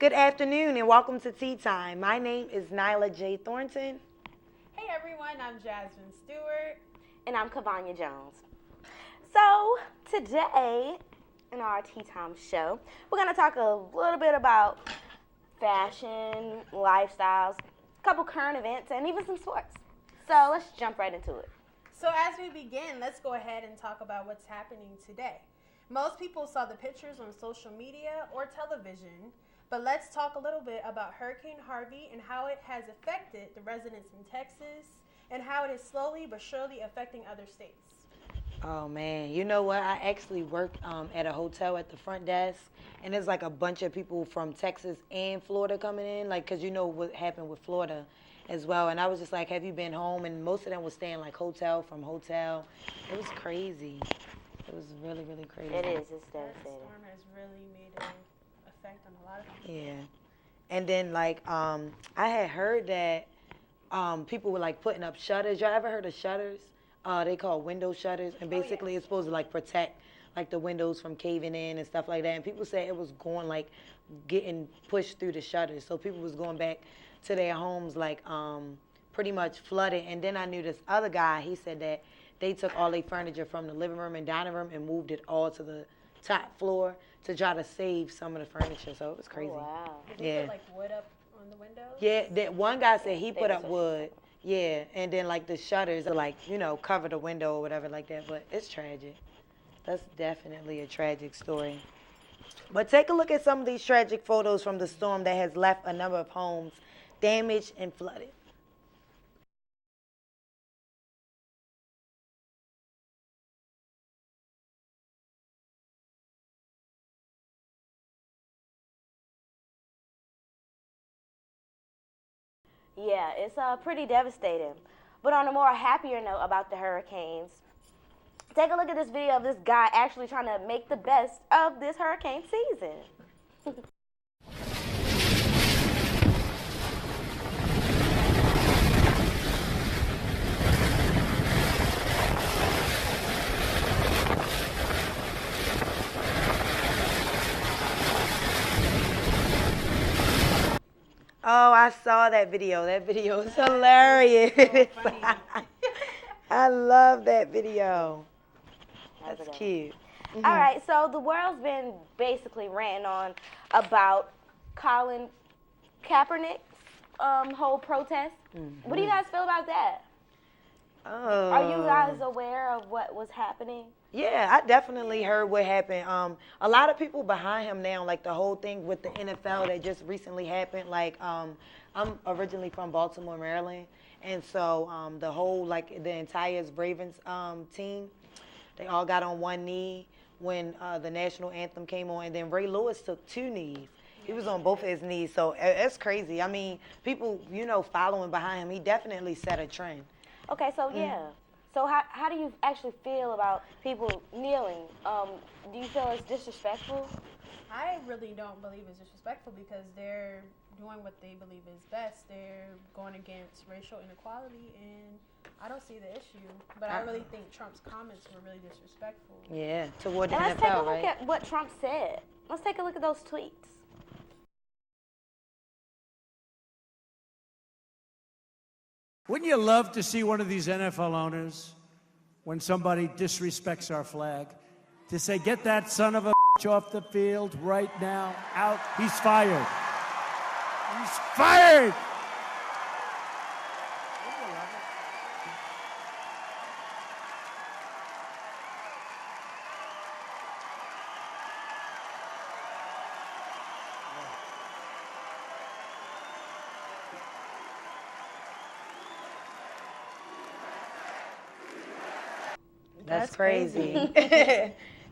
Good afternoon and welcome to Tea Time. My name is Nyla J. Thornton. Hey everyone, I'm Jasmine Stewart. And I'm Kevonia Jones. So today in our Tea Time show, we're going to talk a little bit about fashion, lifestyles, a couple current events, and even some sports. So let's jump right into it. So as we begin, let's go ahead and talk about what's happening today. Most people saw the pictures on social media or television, but let's talk a little bit about Hurricane Harvey and how it has affected the residents in Texas and how it is slowly but surely affecting other states. Oh man, you know what? I actually work at a hotel at the front desk, and there's like a bunch of people from Texas and Florida coming in, like, cause you know what happened with Florida as well. And I was just like, have you been home? And most of them was staying like hotel from hotel. It was crazy. It was really, really crazy. It is. It's That devastating. storm has really made an effect on a lot of people. Yeah. And then like I had heard that people were like putting up shutters. Y'all ever heard of shutters? They call window shutters, and basically it's supposed to like protect like the windows from caving in and stuff like that. And people say it was going like getting pushed through the shutters, so people was going back to their homes like pretty much flooded. And then I knew this other guy. He said that they took all their furniture from the living room and dining room and moved it all to the top floor to try to save some of the furniture. So it was crazy. Oh, wow. Did they put like wood up on the windows? Yeah, that one guy said he put up was wood. Yeah, and then like the shutters are like, you know, cover the window or whatever like that. But it's tragic. That's definitely a tragic story. But take a look at some of these tragic photos from the storm that has left a number of homes damaged and flooded. Yeah, it's pretty devastating. But on a more happier note about the hurricanes, take a look at this video of this guy actually trying to make the best of this hurricane season. Oh, I saw that video. That video is hilarious. I love that video. That's cute. All right, so the world's been basically ranting on about Colin Kaepernick's whole protest. What do you guys feel about that? Oh. Are you guys aware of what was happening? Yeah, I definitely heard what happened. A lot of people behind him now, like the whole thing with the NFL that just recently happened. Like, I'm originally from Baltimore, Maryland, and so the whole, like, the entire Ravens team, they all got on one knee when the national anthem came on, and then Ray Lewis took two knees. He was on both of his knees, so it's crazy. I mean, people, you know, following behind him, he definitely set a trend. Okay, so yeah. So how do you actually feel about people kneeling? Do you feel it's disrespectful? I really don't believe it's disrespectful because they're doing what they believe is best. They're going against racial inequality, and I don't see the issue. But I really think Trump's comments were really disrespectful. Yeah, toward the And let's NFL, take a look right? at what Trump said. Let's take a look at those tweets. Wouldn't you love to see one of these NFL owners, when somebody disrespects our flag, to say, get that son of a bitch off the field right now, out, he's fired. He's fired! That's crazy.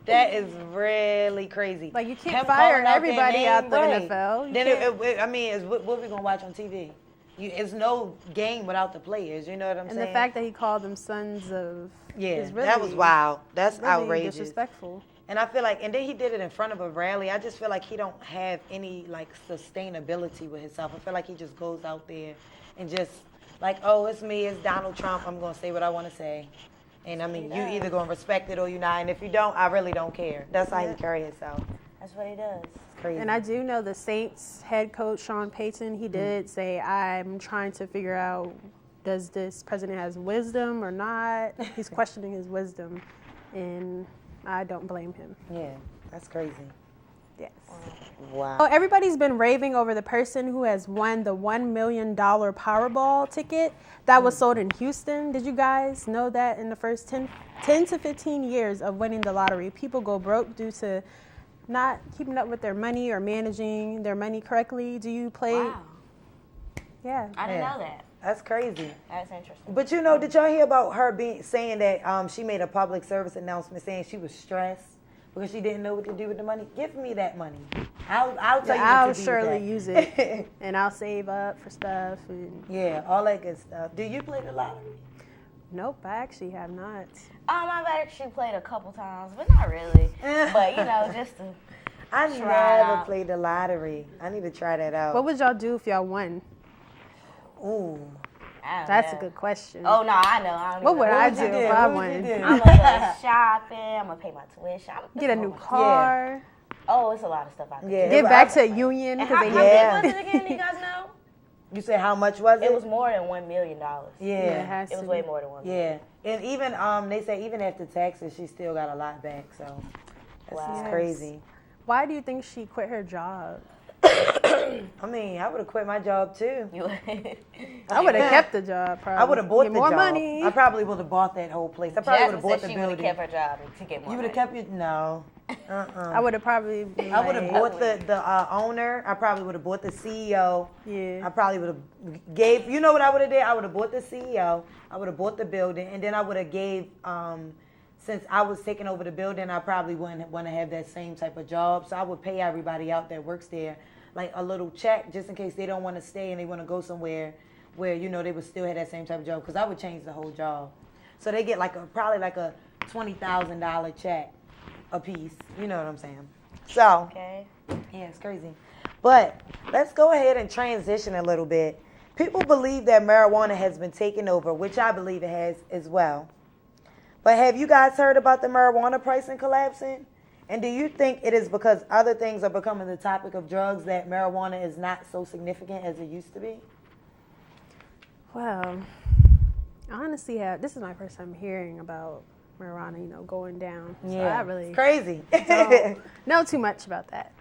That is really crazy. Like, you can't Him fire calling out their everybody name, out the right. NFL. You Then can't- I mean, what we gonna watch on TV? It's no game without the players. You know what I'm And saying? the fact that he called them sons of is really, that was wild. That's really outrageous. disrespectful. And I feel like, and then he did it in front of a rally. I just feel like he don't have any like sustainability with himself. I feel like he just goes out there and just like, oh, it's me, it's Donald Trump. I'm gonna say what I want to say. And I mean, you either gonna respect it or you're not. And if you don't, I really don't care. That's how he carry himself. That's what he does. It's crazy. And I do know the Saints head coach, Sean Payton, he did say, I'm trying to figure out, does this president has wisdom or not? He's questioning his wisdom, and I don't blame him. Yeah, that's crazy. Yes. Wow. Oh, everybody's been raving over the person who has won the $1 million Powerball ticket that was sold in Houston. Did you guys know that in the first 10 to 15 years of winning the lottery, people go broke due to not keeping up with their money or managing their money correctly? Do you play? Wow. Yeah. I didn't know that. That's crazy. That's interesting. But you know, did y'all hear about her saying that she made a public service announcement saying she was stressed because she didn't know what to do with the money? Give me that money. I'll tell you what I'll to do surely with use it, and I'll save up for stuff. And yeah, all that good stuff. Do you play the lottery? nope, I actually have not. I've actually played a couple times, but not really. But, you know, just to I try it never out. played the lottery. I need to try that out. What would y'all do if y'all won? Ooh. I don't That's know. a good question. Oh, no, I know. I don't What even would know. I would do you do? if I What would you won? do? I'm going to go shopping. I'm going to pay my tuition. Get a new car. Oh, it's a lot of stuff I could Yeah. do. Get back to Union. And 'cause how they Yeah. big was it again? Do you guys know? You said how much was it? It was more than $1 million. Yeah. it has It was to way be. more than $1 million. Yeah. And even they say even after taxes, she still got a lot back. So that's Wow. just Yes. crazy. Why do you think she quit her job? I mean, I would have quit my job too. You I would have kept the job. Probably. I would have bought Get the more job. money. I probably would have bought that whole place. I probably would have Jasmine bought said the she would have building. kept her job to get more You would have money. kept your no. I would have probably. Been I would have like, bought the owner. I probably would have bought the CEO. Yeah. I probably would have gave. You know what I would have did? I would have bought the CEO. I would have bought the building, and then I would have gave. Since I was taking over the building, I probably wouldn't want to have that same type of job. So I would pay everybody out that works there, like a little check, just in case they don't want to stay and they want to go somewhere where they would still have that same type of job. Because I would change the whole job. So they get probably like a $20,000 check a piece. You know what I'm saying? So. Okay. Yeah, it's crazy. But let's go ahead and transition a little bit. People believe that marijuana has been taken over, which I believe it has as well. But have you guys heard about the marijuana pricing collapsing? And do you think it is because other things are becoming the topic of drugs that marijuana is not so significant as it used to be? Well, I honestly this is my first time hearing about marijuana, going down. So I really It's crazy. don't know too much about that.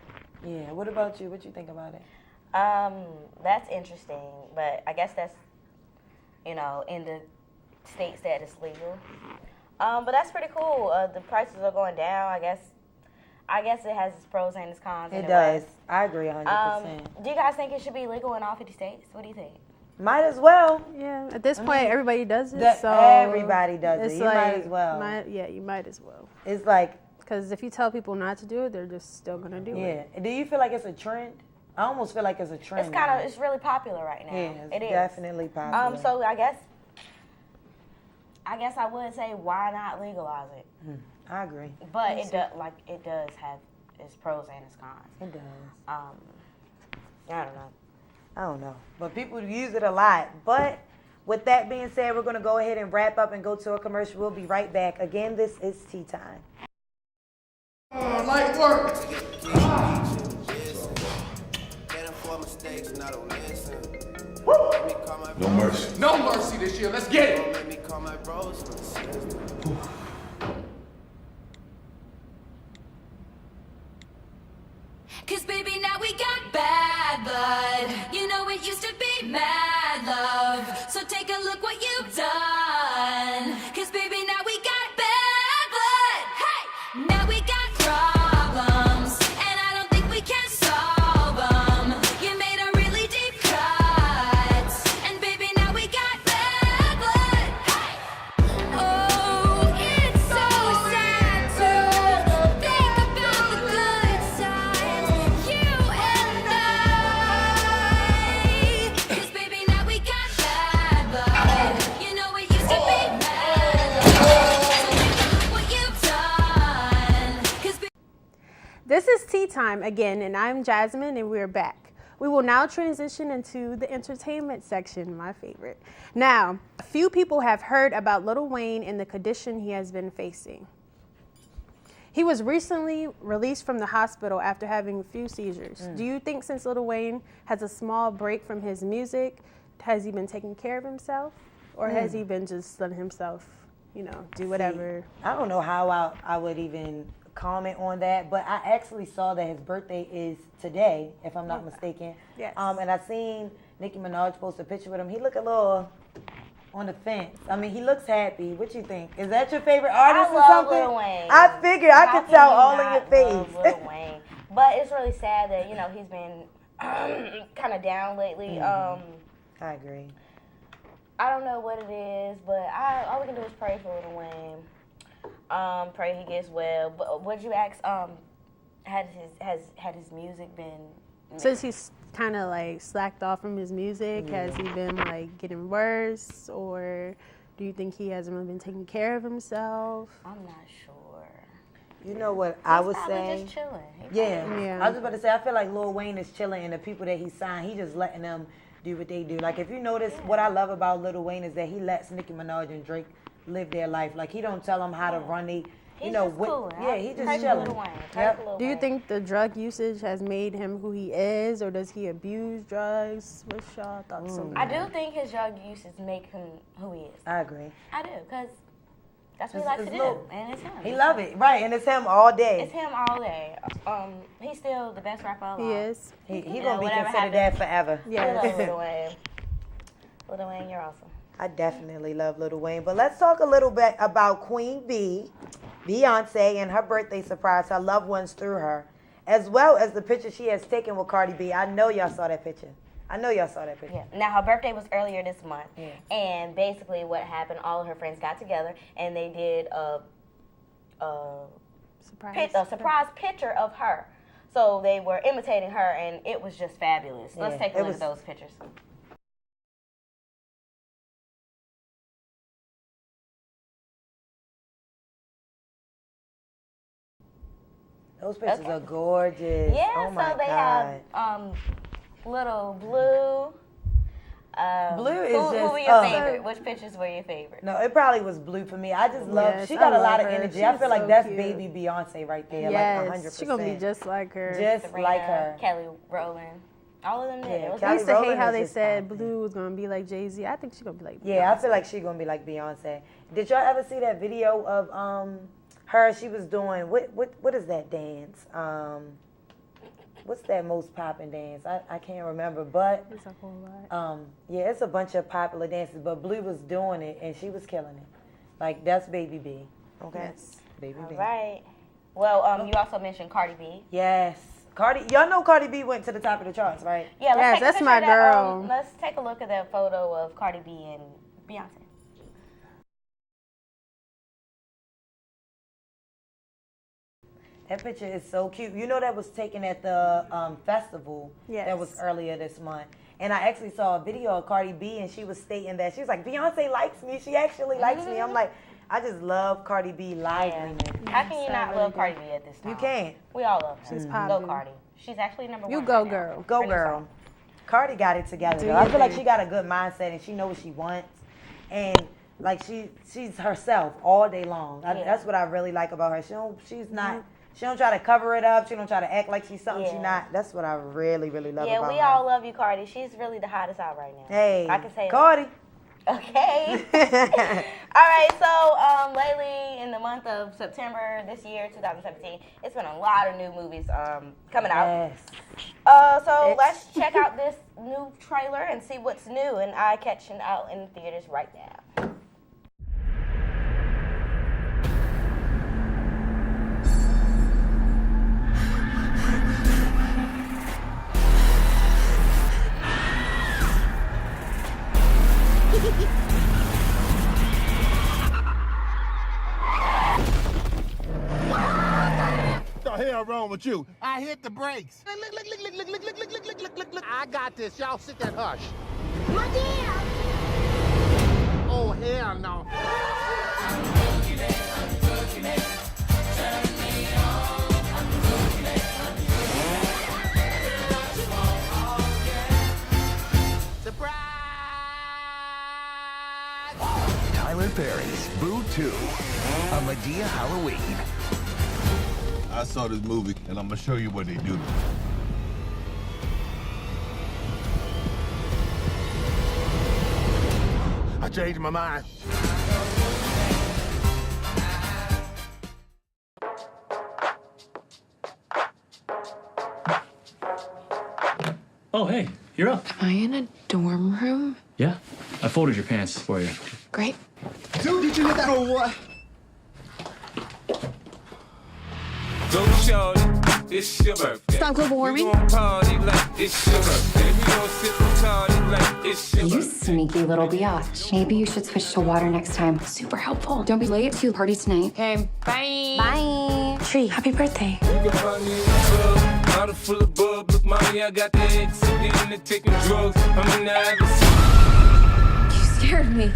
Yeah, what about you? What you think about it? That's interesting, but I guess that's, in the states that it's legal. But that's pretty cool. The prices are going down. I guess it has its pros and its cons. It in a does. way. I agree 100%. Do you guys think it should be legal in all 50 states? What do you think? Might as well. Yeah, at this point, everybody does it. That So everybody does it. it's You might as well. you might as well. It's like, Because if you tell people not to do it, they're just still gonna do it. yeah. Do you feel like it's a trend? I almost feel like it's a trend. It's really popular right now. Yeah, It it's is. definitely popular. So I guess I would say why not legalize it? I agree. But it does have its pros and its cons. It does. I don't know. I don't know. But people use it a lot. But with that being said, we're going to go ahead and wrap up and go to a commercial. We'll be right back. Again, this is Tea Time. Light work. No mercy. No mercy this year. Let's get it. Cause baby, now we got bad blood. You know it used to be mad love. So take a look what you've done. Cause baby, now we got bad blood. Hey! Now we got problems. And I don't think we can solve them. You made a really deep cut. And baby, now we got bad blood. Hey! Oh, it's so sad to think about the good times. You and I. 'Cause baby, now we got bad blood. You know it used to be mad love. So take a look what you've done. 'Cause This is Tea Time again, and I'm Jasmine, and we're back. We will now transition into the entertainment section, my favorite. Now, a few people have heard about Lil Wayne and the condition he has been facing. He was recently released from the hospital after having a few seizures. Do you think since Lil Wayne has a small break from his music, has he been taking care of himself? Or has he been just letting himself, do whatever? I don't know how I would even comment on that, but I actually saw that his birthday is today, if I'm not mistaken. Yes. And I seen Nicki Minaj post a picture with him. He look a little on the fence. I mean, he looks happy. What you think? Is that your favorite artist or something? Lil Wayne. I figured I could tell all in your face. Lil Wayne. But it's really sad that, he's been kind of down lately. I agree. I don't know what it is, but all we can do is pray for Lil Wayne. Pray he gets well. But would you ask, had his music been... Since he's kind of like slacked off from his music, has he been like getting worse, or do you think he hasn't really been taking care of himself? I'm not sure. You know what I would Probably say? just chilling. Yeah. Yeah. I was just about to say, I feel like Lil Wayne is chilling, and the people that he signed, he just letting them do what they do. Like, if you notice, what I love about Lil Wayne is that he lets Nicki Minaj and Drake live their life. Like, he don't tell them how to run the, He's just cool. Yeah, he just Pray for chilling. Lil Wayne. Pray Yep. for Lil Do you Wayne. think the drug usage has made him who he is, or does he abuse drugs? What's y'all thoughts on I that? do think his drug uses make him who he is. I agree. I do, because that's what he It's- likes it's to do, Lil- and it's him. He love it, right? And it's him all day. It's him all day. He's still the best rapper alive. He is. He You gonna know, be whatever considered that happens. forever. I Yeah. love Lil Wayne. Lil Wayne, you're awesome. I definitely love Lil Wayne. But let's talk a little bit about Queen Bee, Beyonce, and her birthday surprise, her loved ones through her, as well as the picture she has taken with Cardi B. I know y'all saw that picture. Yeah. Now, her birthday was earlier this month, Yeah. and basically what happened, all of her friends got together, and they did a surprise picture of her. So they were imitating her, and it was just fabulous. Let's Yeah, take a it look was- at those pictures. Those pictures Okay. are gorgeous. Yeah, Oh my so they God. have little Blue. Blue is who just- were your favorite? Which pictures were your favorite? No, it probably was Blue for me. I just love. Yes, She got I a lot love of her. energy. I She's feel like so that's cute. baby Beyonce right there, like Yes, 100%. she's gonna be just like her. Just Sabrina, like her. Kelly Rowland. All of them did. Yeah, It was Kelly I used to Rowland hate how is they just said fine. Blue was gonna be like Jay-Z. I think she's gonna be like Yeah, I Beyonce. feel like she's gonna be like Beyonce. Did y'all ever see that video of her? She was doing what is that dance? What's that most poppin' dance? I can't remember, but It's a whole lot. yeah, it's a bunch of popular dances. But Blue was doing it and she was killing it. Like that's Baby B. Okay, Yes. Baby All B. right. Well, you also mentioned Cardi B. Yes, Cardi. Y'all know Cardi B went to the top of the charts, right? Yeah, let's Yes, take a that's picture my of that, girl. let's take a look at that photo of Cardi B and Beyonce. That picture is so cute. You know that was taken at the festival Yes. that was earlier this month. And I actually saw a video of Cardi B and she was stating that she was like, Beyonce likes me. She actually likes me. I'm like, I just love Cardi B liveliness. How can you so not really love good. Cardi B at this time? You can't. We all love her. She's Go popping. Cardi. She's actually number You one. go, right now. girl. Go Her new girl. song. Cardi got it together. Do Though. your I feel like thing. she got a good mindset and she knows what she wants. And like she's herself all day long. Yeah. That's what I really like about her. She don't try to cover it up. She don't try to act like she's something she's Yeah. not. That's what I really, really love Yeah, about we her. all love you, Cardi. She's really the hottest out right now. Hey, I can say that. Cardi. Okay. All right, so lately in the month of September this year, 2017, it's been a lot of new movies coming out. Yes. So let's check out this new trailer and see what's new and eye-catching out in the theaters right now. The hell wrong with you? I hit the brakes. Look. I got this. Y'all sit there and hush. Oh, hell no. Surprise! Tyler Perry's Boo 2, a Medea Halloween. I saw this movie, and I'm gonna show you what they do. I changed my mind. Oh, hey, you're up. Am I in a dorm room? Yeah, I folded your pants for you. Great. Dude, did you hit that or what? Go shorty, it's your birthday. Stop global warming. We gon' party like it's your birthday. We gon' sip and party like it's your You birthday. sneaky little biatch. Maybe you should switch to water next time. Super helpful. Don't be late to the party tonight. Okay, bye. Bye. Tree, happy birthday. You can find me in the club, bottle full of bub. Look, mommy, I got the ex again and taking drugs. I'm in the habit. You scared me.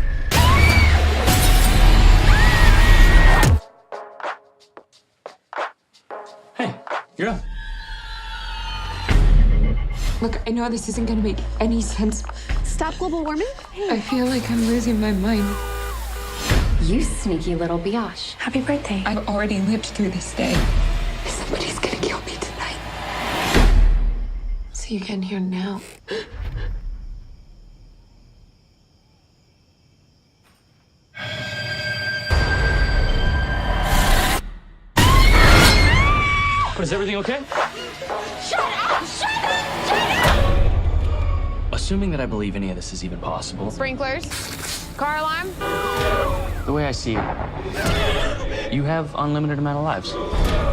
Hey, you're up. Look, I know this isn't gonna make any sense. Stop global warming? I feel like I'm losing my mind. You sneaky little biatch. Happy birthday. I've already lived through this day. Somebody's gonna kill me tonight. So you can hear now. But is everything okay? Shut up! Shut up! Shut up! Assuming that I believe any of this is even possible. Sprinklers. Car alarm. The way I see it, you have unlimited amount of lives.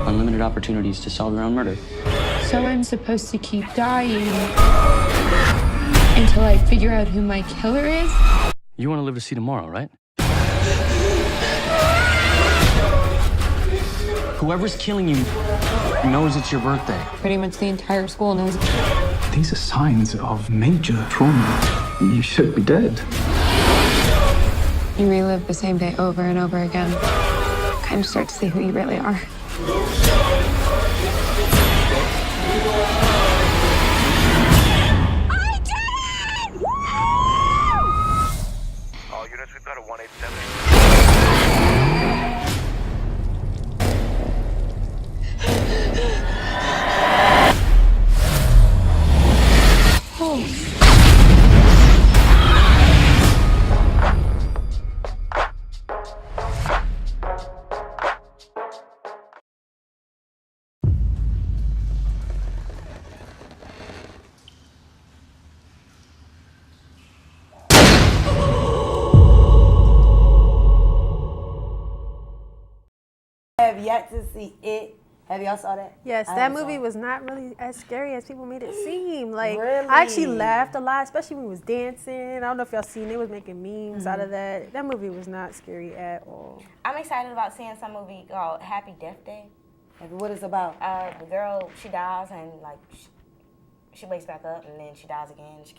Unlimited opportunities to solve your own murder. So I'm supposed to keep dying until I figure out who my killer is? You want to live to see tomorrow, right? Whoever's killing you knows it's your birthday. Pretty much the entire school knows. These are signs of major trauma. You should be dead. You relive the same day over and over again. Kind of start to see who you really are. I did it! Woo! All units, we've got a 187. Have yet to see it. Have y'all saw that? Yes, I that haven't movie saw it. was not really as scary as people made it seem. Like, Really? I actually laughed a lot, especially when he was dancing. I don't know if y'all seen it. They was making memes out of that. That movie was not scary at all. I'm excited about seeing some movie called Happy Death Day. Like, what it's about? The girl, she dies and like she wakes back up and then she dies again. She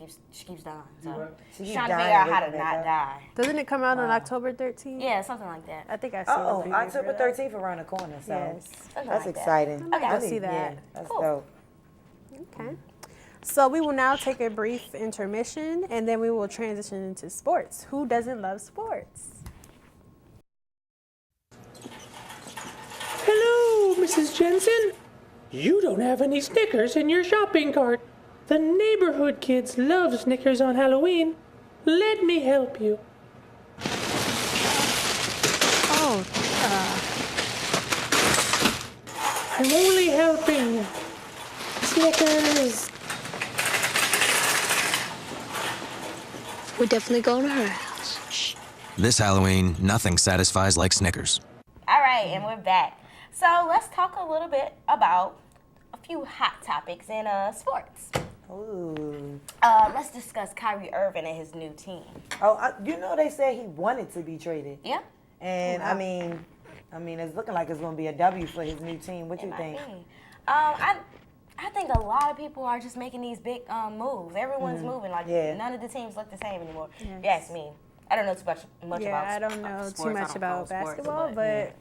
keeps dying. So she's trying to figure out how to not die. Doesn't it come out on October 13th? Yeah, something like that. I think I saw Oh, October 13th around the corner. So Yes. that's exciting. I might go see that. Yeah, that's Cool. dope. Okay. So we will now take a brief intermission and then we will transition into sports. Who doesn't love sports? Hello, Mrs. Jensen. You don't have any Snickers in your shopping cart. The neighborhood kids love Snickers on Halloween. Let me help you. Oh, I'm only helping. Snickers. We're definitely going to her house. This Halloween, nothing satisfies like Snickers. All right, and we're back. So let's talk a little bit about a few hot topics in sports. Ooh. Let's discuss Kyrie Irving and his new team. Oh, you know they said he wanted to be traded. Yeah. And I mean, it's looking like it's going to be a W for his new team. What you think? I think a lot of people are just making these big moves. Everyone's moving. Like none of the teams look the same anymore. Yes. If you ask me. I don't know too much about I don't know too much about basketball, but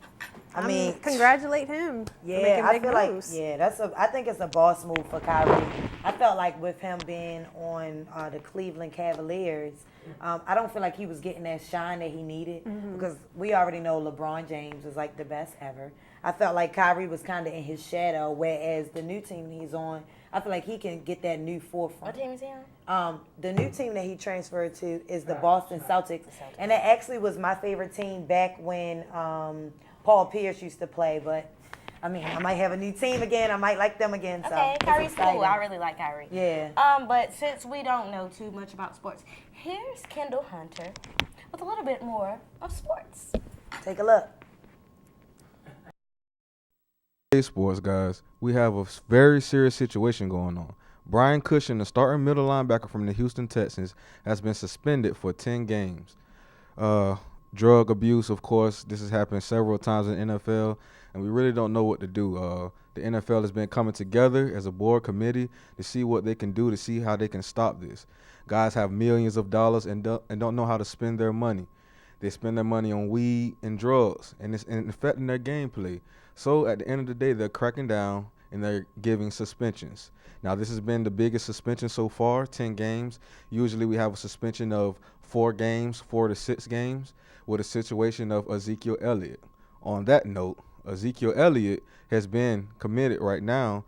I mean, congratulate him. Yeah, for making big I feel moves. like I think it's a boss move for Kyrie. I felt like with him being on the Cleveland Cavaliers, I don't feel like he was getting that shine that he needed because we already know LeBron James is like the best ever. I felt like Kyrie was kind of in his shadow, whereas the new team he's on, I feel like he can get that new forefront. What team is he on? The new team that he transferred to is the Boston Celtics, and that actually was my favorite team back when Paul Pierce used to play. But I mean, I might have a new team again. I might like them again. So Okay, Kyrie's exciting. cool. I really like Kyrie. Yeah. But since we don't know too much about sports, here's Kendall Hunter with a little bit more of sports. Take a look. Hey, sports guys, we have a very serious situation going on. Brian Cushing, the starting middle linebacker from the Houston Texans, has been suspended for 10 games. Drug abuse, of course, this has happened several times in the NFL, and we really don't know what to do. The NFL has been coming together as a board committee to see what they can do, to see how they can stop this. Guys have millions of dollars and don't know how to spend their money. They spend their money on weed and drugs, and it's affecting their gameplay. So at the end of the day, they're cracking down and they're giving suspensions. Now, this has been the biggest suspension so far, 10 games. Usually we have a suspension of 4 games, 4 to 6 games, with a situation of Ezekiel Elliott. On that note, Ezekiel Elliott has been committed right now,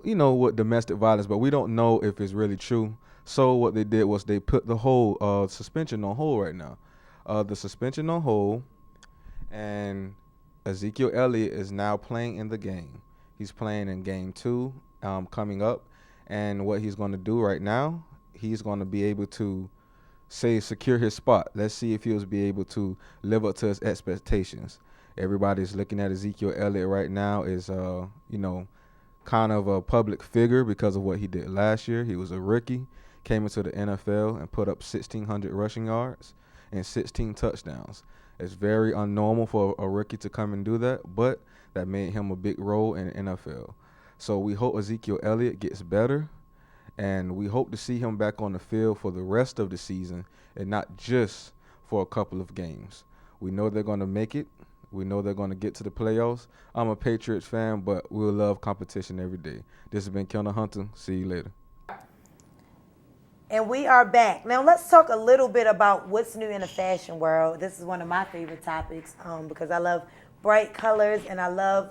with domestic violence, but we don't know if it's really true. So what they did was they put the whole suspension on hold right now. The suspension on hold, and Ezekiel Elliott is now playing in the game. He's playing in game 2 coming up, and what he's going to do right now, he's going to be able to secure his spot. Let's see if he'll be able to live up to his expectations. Everybody's looking at Ezekiel Elliott right now as kind of a public figure because of what he did last year. He was a rookie, came into the NFL and put up 1,600 rushing yards and 16 touchdowns. It's very unnormal for a rookie to come and do that, but that made him a big role in the NFL. So we hope Ezekiel Elliott gets better, and we hope to see him back on the field for the rest of the season and not just for a couple of games. We know they're going to make it. We know they're going to get to the playoffs. I'm a Patriots fan, but we'll love competition every day. This has been Kendall Hunter. See you later. And we are back. Now let's talk a little bit about what's new in the fashion world. This is one of my favorite topics because I love bright colors, and I love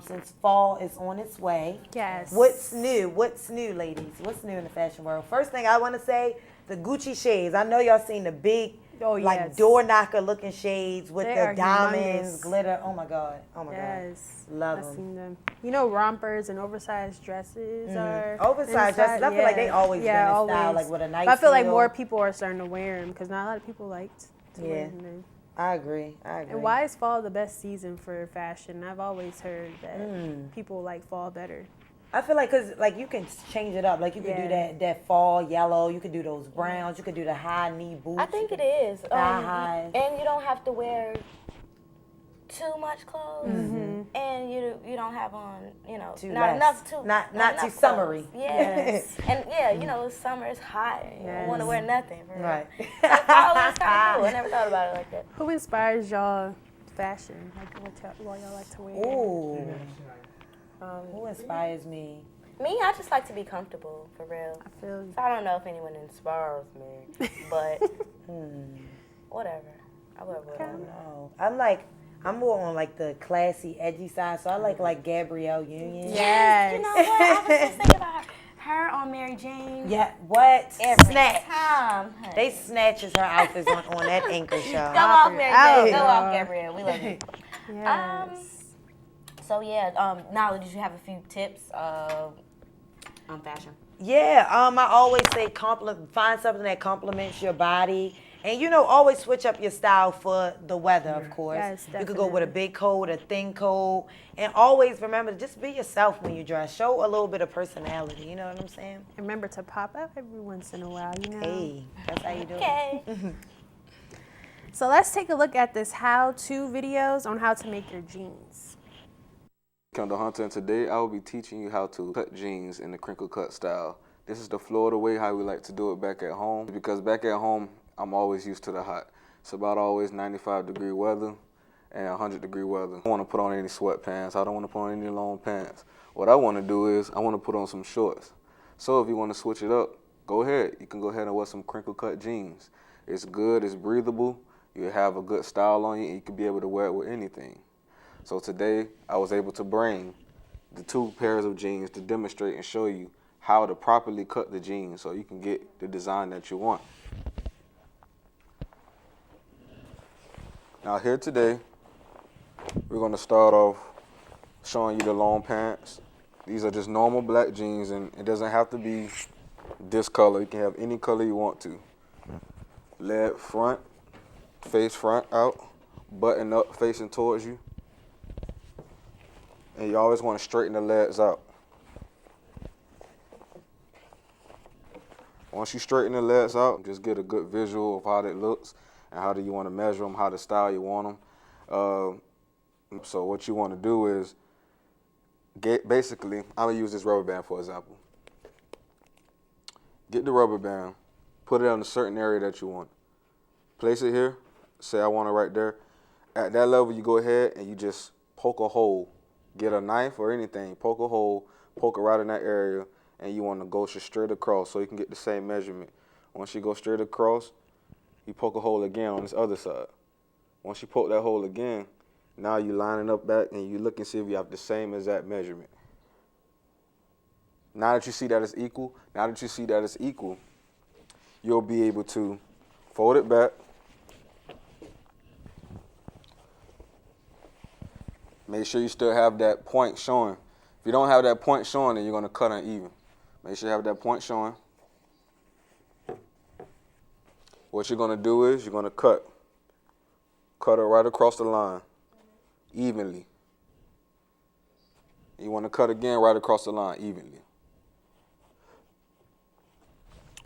since fall is on its way. Yes. What's new? What's new, ladies? What's new in the fashion world? First thing I want to say, the Gucci shades. I know y'all seen the big, door knocker looking shades with the diamonds, glitter. Oh my God. Oh my God. Love them. Seen them. Rompers and oversized dresses are oversized dresses. I feel like they always been in style, like with a nice. But I feel like heel. more people are starting to wear them because not a lot of people liked to wear them. I agree. And why is fall the best season for fashion? I've always heard that people like fall better. I feel like because you can change it up. Like you can do that fall yellow. You can do those browns. You can do the high knee boots. I think it is. Highs. And you don't have to wear too much clothes, and you don't have on not too summery. Yes, and summer is hot. You don't want to wear nothing. Right. So fall is kind of cool. I never thought about it like that. Who inspires y'all fashion? What y'all like to wear? Ooh. Who inspires me? Me, I just like to be comfortable, for real. I feel you. So I don't know if anyone inspires me, but whatever. I wear whatever. I'm more on the classy, edgy side, so I like Gabrielle Union. Yes. You know what? I was just thinking about her on Mary Jane. Yeah, what? Every Snatch. time. They snatches her outfits on that anchor show. Go off, Mary Jane. Go off, Gabrielle. We love you. Yes. So Nyla, did you have a few tips on fashion? Yeah, I always say find something that complements your body. And, always switch up your style for the weather, of course. Yes, you could go with a big coat, a thin coat. And always remember to just be yourself when you dress. Show a little bit of personality, you know what I'm saying? And remember to pop up every once in a while, Hey, that's how you do it. Okay. So let's take a look at this how-to videos on how to make your jeans. Kendall Hunter, and today I will be teaching you how to cut jeans in the crinkle cut style. This is the Florida way, how we like to do it back at home. Because back at home, I'm always used to the hot. It's about always 95-degree weather and 100-degree weather. I don't want to put on any sweatpants. I don't want to put on any long pants. What I want to do is I want to put on some shorts. So if you want to switch it up, go ahead. You can go ahead and wear some crinkle cut jeans. It's good, it's breathable. You have a good style on you, and you can be able to wear it with anything. So today I was able to bring the 2 pairs of jeans to demonstrate and show you how to properly cut the jeans so you can get the design that you want. Now here today, we're going to start off showing you the long pants. These are just normal black jeans, and it doesn't have to be this color. You can have any color you want to. Leg front, face front out, button up facing towards you. And you always want to straighten the legs out. Once you straighten the legs out, just get a good visual of how that looks and how do you want to measure them, how the style you want them. So what you want to do is, basically, I'm going to use this rubber band for example. Get the rubber band, put it on a certain area that you want. Place it here, say I want it right there. At that level, you go ahead and you just poke a hole. Get a knife or anything, poke a hole, poke it right in that area, and you want to go straight across so you can get the same measurement. Once you go straight across, you poke a hole again on this other side. Once you poke that hole again, now you line it up back and you look and see if you have the same exact measurement. Now that you see that it's equal, you'll be able to fold it back. Make sure you still have that point showing. If you don't have that point showing, then you're going to cut uneven. Make sure you have that point showing. What you're going to do is you're going to cut it right across the line, evenly. You want to cut again right across the line, evenly.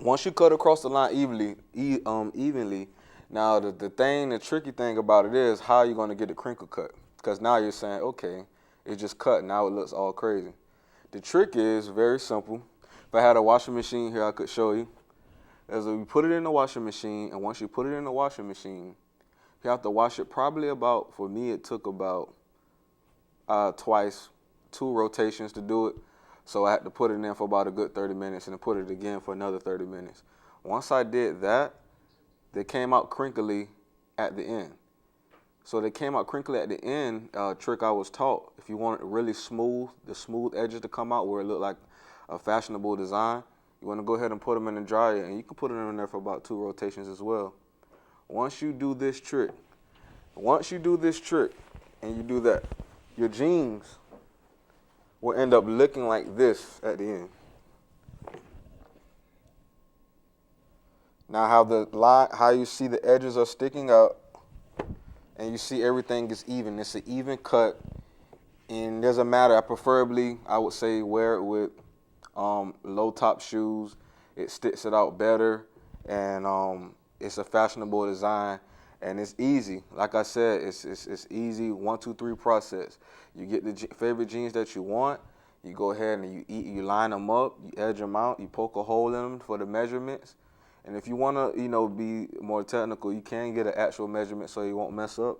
Once you cut across the line evenly, now the tricky thing about it is how you're going to get the crinkle cut. Because now you're saying, okay, it's just cut. Now it looks all crazy. The trick is very simple. If I had a washing machine here, I could show you. As we put it in the washing machine, and once you put it in the washing machine, you have to wash it probably about, for me, it took about twice, 2 rotations to do it. So I had to put it in for about a good 30 minutes and then put it again for another 30 minutes. Once I did that, they came out crinkly at the end. So they came out crinkly at the end, trick I was taught. If you want it really smooth, the smooth edges to come out where it looked like a fashionable design, you want to go ahead and put them in the dryer, and you can put them in there for about 2 rotations as well. Once you do this trick, and you do that, your jeans will end up looking like this at the end. Now how you see the edges are sticking out, and you see everything is even. It's an even cut, and doesn't matter. I would say wear it with low top shoes. It sticks it out better, and it's a fashionable design, and it's easy. Like I said, it's easy 1, 2, 3 process. You get the favorite jeans that you want. You go ahead and you line them up. You edge them out. You poke a hole in them for the measurements. And if you want to, be more technical, you can get an actual measurement so you won't mess up.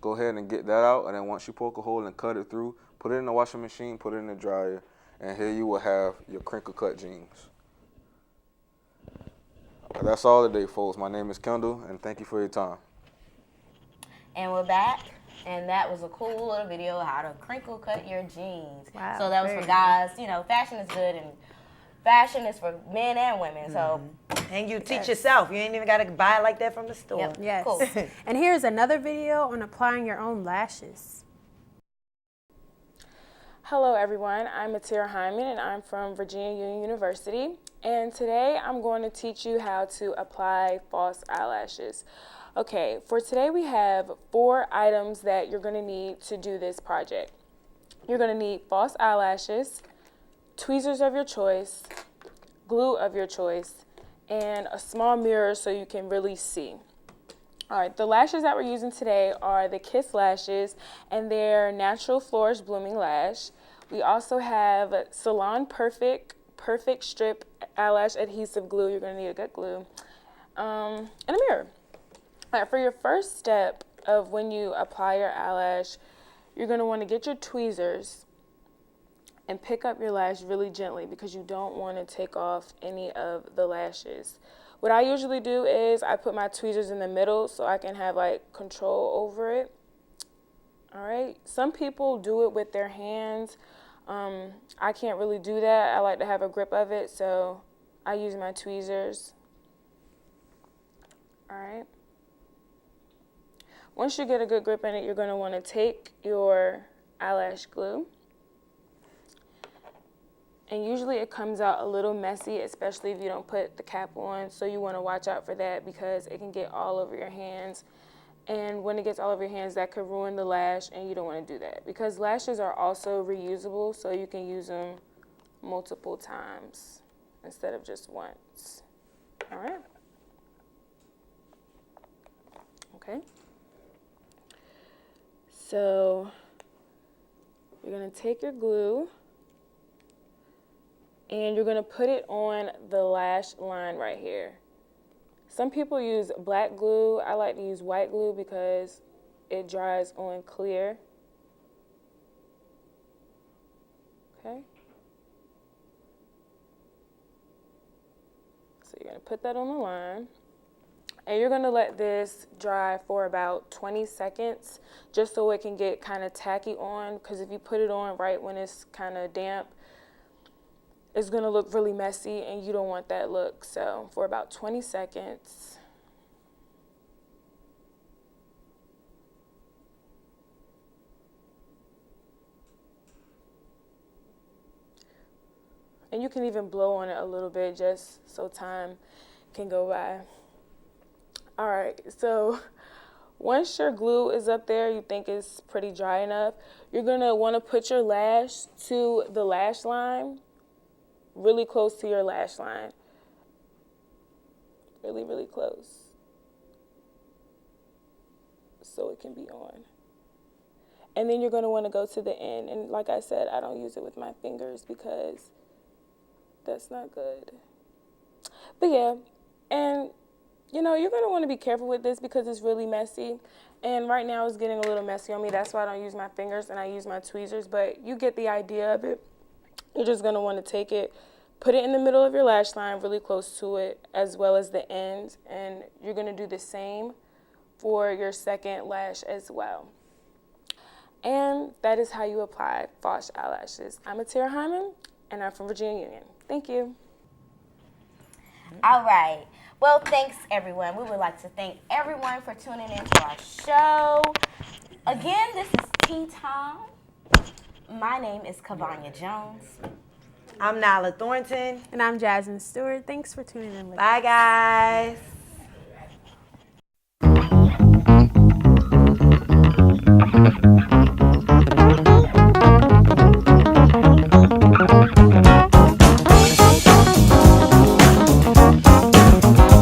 Go ahead and get that out, and then once you poke a hole and cut it through, put it in the washing machine, put it in the dryer, and here you will have your crinkle cut jeans. That's all today, folks. My name is Kendall, and thank you for your time. And we're back, and that was a cool little video how to crinkle cut your jeans. Wow, so that was for guys. Fashion is good, and fashion is for men and women. So. And you teach yourself. You ain't even got to buy it like that from the store. Yep. Yes. Cool. And here's another video on applying your own lashes. Hello everyone, I'm Atira Hyman and I'm from Virginia UnionUniversity, and today I'm going to teach you how to apply false eyelashes. Okay, for today we have 4 items that you're going to need to do this project. You're going to need false eyelashes, tweezers of your choice, glue of your choice, and a small mirror so you can really see. All right, the lashes that we're using today are the Kiss lashes, and they're natural flourish blooming lash. We also have Salon Perfect Strip Eyelash Adhesive Glue. You're going to need a good glue, and a mirror. All right, for your first step of when you apply your eyelash, you're going to want to get your tweezers and pick up your lash really gently because you don't want to take off any of the lashes. What I usually do is I put my tweezers in the middle so I can have control over it. All right. Some people do it with their hands. I can't really do that. I like to have a grip of it, so I use my tweezers. All right. Once you get a good grip in it, you're going to want to take your eyelash glue. And usually it comes out a little messy, especially if you don't put the cap on. So you want to watch out for that because it can get all over your hands. And when it gets all over your hands, that could ruin the lash, and you don't want to do that. Because lashes are also reusable, so you can use them multiple times instead of just once. All right. Okay. So you're going to take your glue, and you're going to put it on the lash line right here. Some people use black glue. I like to use white glue because it dries on clear. Okay. So you're going to put that on the line. And you're going to let this dry for about 20 seconds just so it can get kind of tacky on, because if you put it on right when it's kind of damp, it's going to look really messy, and you don't want that look. So for about 20 seconds. And you can even blow on it a little bit just so time can go by. All right, so once your glue is up there, you think it's pretty dry enough, you're going to want to put your lash to the lash line, really close to your lash line. Really, really close. So it can be on. And then you're going to want to go to the end. And like I said, I don't use it with my fingers because that's not good. But yeah, and you know, you're going to want to be careful with this because it's really messy. And right now it's getting a little messy on me. That's why I don't use my fingers and I use my tweezers. But you get the idea of it. You're just going to want to take it, put it in the middle of your lash line, really close to it, as well as the ends. And you're going to do the same for your second lash as well. And that is how you apply false eyelashes. I'm Atira Hyman, and I'm from Virginia Union. Thank you. All right. Well, thanks, everyone. We would like to thank everyone for tuning in to our show. Again, this is Tea Time. My name is Kevonia Jones. I'm Nyla Thornton. And I'm Jasmine Stewart. Thanks for tuning in. Bye, guys.